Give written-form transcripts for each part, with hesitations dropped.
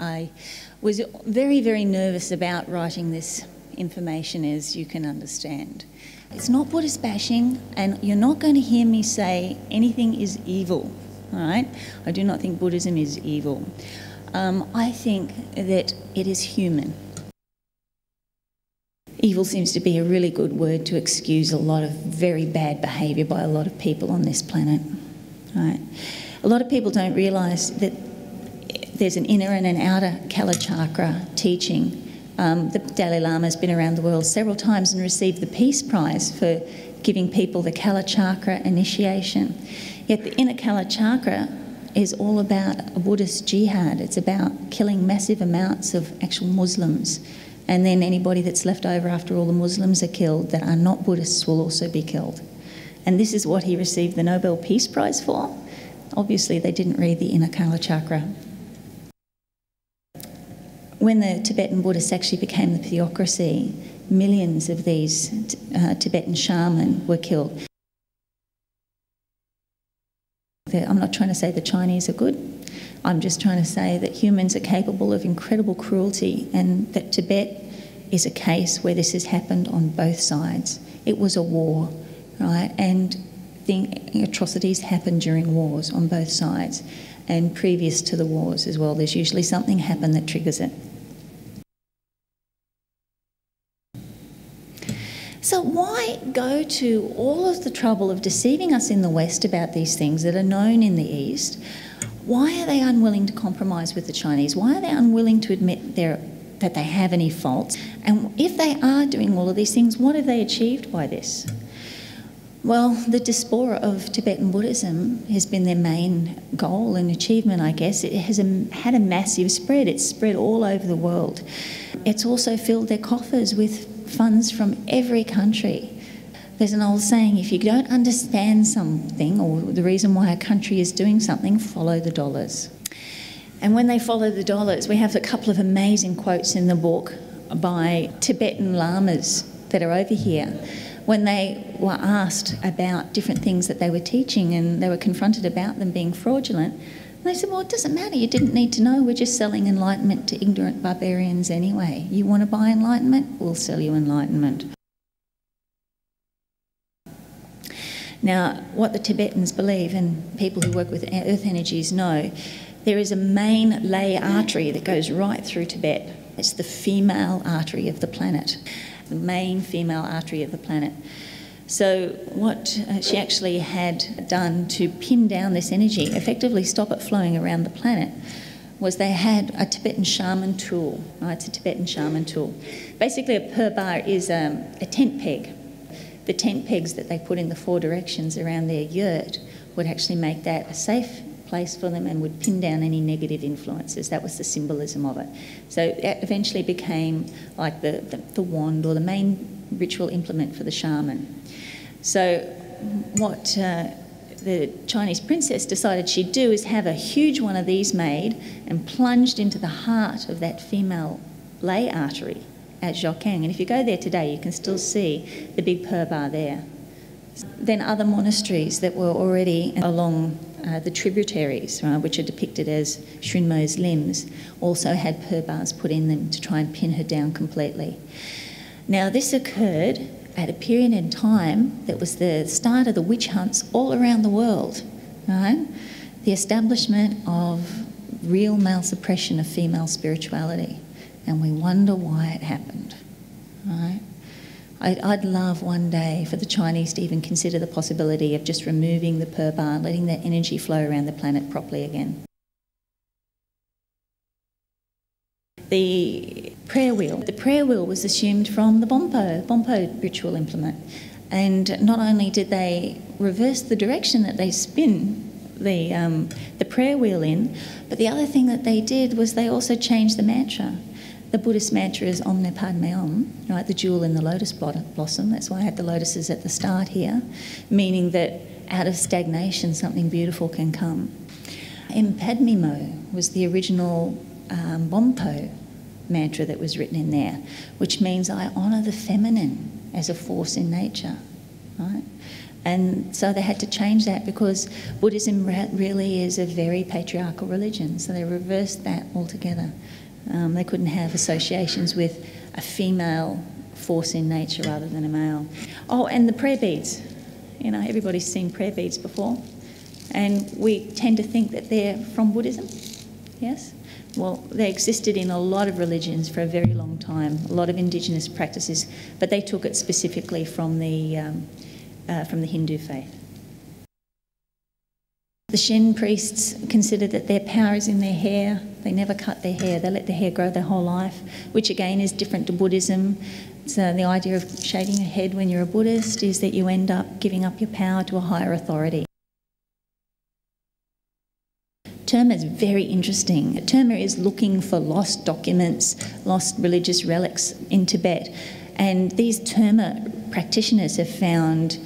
I was very, very nervous about writing this information, as you can understand. It's not Buddhist bashing, and you're not going to hear me say anything is evil, all right? I do not think Buddhism is evil. I think that it is human. Evil seems to be a really good word to excuse a lot of very bad behaviour by a lot of people on this planet, right? A lot of people don't realise that there's an inner and an outer Kalachakra teaching. The Dalai Lama has been around the world several times and received the Peace Prize for giving people the Kalachakra initiation. Yet the inner Kalachakra is all about a Buddhist jihad. It's about killing massive amounts of actual Muslims. And then anybody that's left over after all the Muslims are killed that are not Buddhists will also be killed. And this is what he received the Nobel Peace Prize for. Obviously, they didn't read the inner Kalachakra. When the Tibetan Buddhists actually became the theocracy, millions of these Tibetan shaman were killed. I'm not trying to say the Chinese are good. I'm just trying to say that humans are capable of incredible cruelty, and that Tibet is a case where this has happened on both sides. It was a war, right? And the atrocities happen during wars on both sides, and previous to the wars as well. There's usually something happen that triggers it. So why go to all of the trouble of deceiving us in the West about these things that are known in the East? Why are they unwilling to compromise with the Chinese? Why are they unwilling to admit that they have any faults? And if they are doing all of these things, what have they achieved by this? Well, the diaspora of Tibetan Buddhism has been their main goal and achievement, I guess. It has had a massive spread. It's spread all over the world. It's also filled their coffers with funds from every country. There's an old saying, if you don't understand something or the reason why a country is doing something, follow the dollars. And when they follow the dollars, we have a couple of amazing quotes in the book by Tibetan lamas that are over here. When they were asked about different things that they were teaching and they were confronted about them being fraudulent, they said, well, it doesn't matter, you didn't need to know, we're just selling enlightenment to ignorant barbarians anyway. You want to buy enlightenment? We'll sell you enlightenment. Now, what the Tibetans believe, and people who work with earth energies know, there is a main lay artery that goes right through Tibet. It's the female artery of the planet, the main female artery of the planet. So what she actually had done to pin down this energy, effectively stop it flowing around the planet, was they had a Tibetan shaman tool. Right? It's a Tibetan shaman tool. Basically, a pur-bar is a tent peg. The tent pegs that they put in the 4 directions around their yurt would actually make that a safe place for them and would pin down any negative influences. That was the symbolism of it. So it eventually became like the wand or the main ritual implement for the shaman. So what the Chinese princess decided she'd do is have a huge one of these made and plunged into the heart of that female lay artery at Zhokang. And if you go there today, you can still see the big pur-bar there. Then other monasteries that were already along the tributaries, right, which are depicted as Shunmo's limbs, also had pur-bars put in them to try and pin her down completely. Now, this occurred at a period in time that was the start of the witch hunts all around the world, right? The establishment of real male suppression of female spirituality. And we wonder why it happened, right? I'd love one day for the Chinese to even consider the possibility of just removing the pur-bar, letting that energy flow around the planet properly again. The prayer wheel. The prayer wheel was assumed from the Bompo ritual implement. And not only did they reverse the direction that they spin the prayer wheel in, but the other thing that they did was they also changed the mantra. The Buddhist mantra is Om Ne Padme Om, right, the jewel in the lotus blossom. That's why I had the lotuses at the start here, meaning that out of stagnation something beautiful can come. Em Padme Mo was the original Bompo mantra that was written in there, which means I honour the feminine as a force in nature, right? And so they had to change that because Buddhism really is a very patriarchal religion, so they reversed that altogether. They couldn't have associations with a female force in nature rather than a male. Oh, and the prayer beads. You know, everybody's seen prayer beads before. And we tend to think that they're from Buddhism, yes? Well, they existed in a lot of religions for a very long time, a lot of indigenous practices, but they took it specifically from the Hindu faith. The Shen priests considered that their power is in their hair. They never cut their hair. They let their hair grow their whole life, which again is different to Buddhism. So the idea of shaving your head when you're a Buddhist is that you end up giving up your power to a higher authority. Terma is very interesting. Terma is looking for lost documents, lost religious relics in Tibet. And these Terma practitioners have found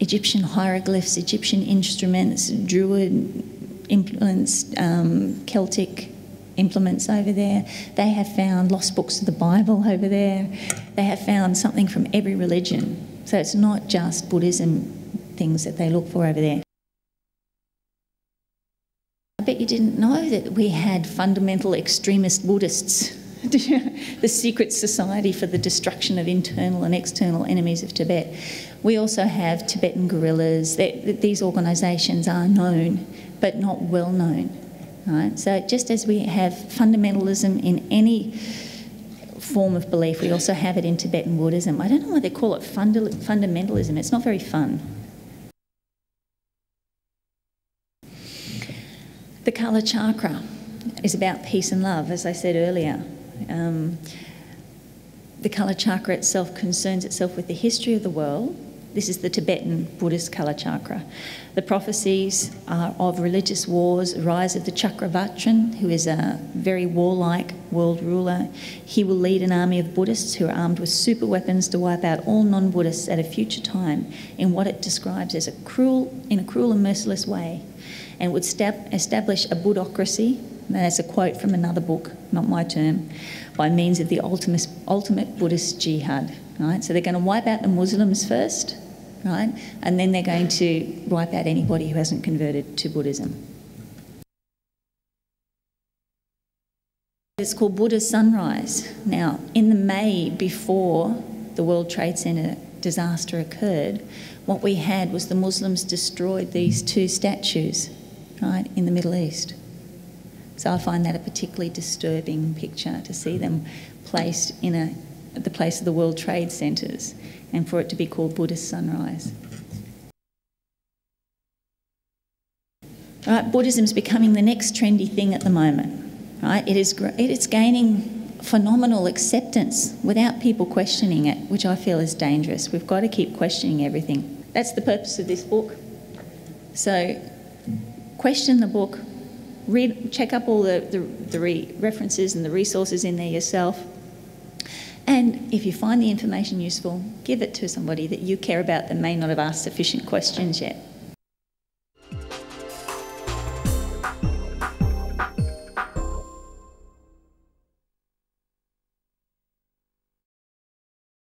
Egyptian hieroglyphs, Egyptian instruments, Druid implements, Celtic implements over there. They have found lost books of the Bible over there. They have found something from every religion. So it's not just Buddhism things that they look for over there. I bet you didn't know that we had fundamental extremist Buddhists, the secret society for the destruction of internal and external enemies of Tibet. We also have Tibetan guerrillas. These organisations are known, but not well known. Right? So just as we have fundamentalism in any form of belief, we also have it in Tibetan Buddhism. I don't know why they call it fundamentalism. It's not very fun. The Kalachakra is about peace and love, as I said earlier. The Kalachakra itself concerns itself with the history of the world. This is the Tibetan Buddhist Kalachakra. The prophecies are of religious wars, the rise of the Chakravartin, who is a very warlike world ruler. He will lead an army of Buddhists who are armed with super weapons to wipe out all non-Buddhists at a future time in what it describes as a cruel and merciless way, and would establish a Buddhocracy. That's a quote from another book, not my term, by means of the ultimate Buddhist jihad. Right? So they're going to wipe out the Muslims first, right? And then they're going to wipe out anybody who hasn't converted to Buddhism. It's called Buddha's Sunrise. Now, in the May before the World Trade Center disaster occurred, what we had was the Muslims destroyed these two statues, right, in the Middle East. So I find that a particularly disturbing picture, to see them placed in the place of the World Trade Centres, and for it to be called Buddha's Sunrise. Right, Buddhism's becoming the next trendy thing at the moment. Right, it is gaining phenomenal acceptance without people questioning it, which I feel is dangerous. We've got to keep questioning everything. That's the purpose of this book. So question the book. Check up all the references and the resources in there yourself. And if you find the information useful, give it to somebody that you care about that may not have asked sufficient questions yet.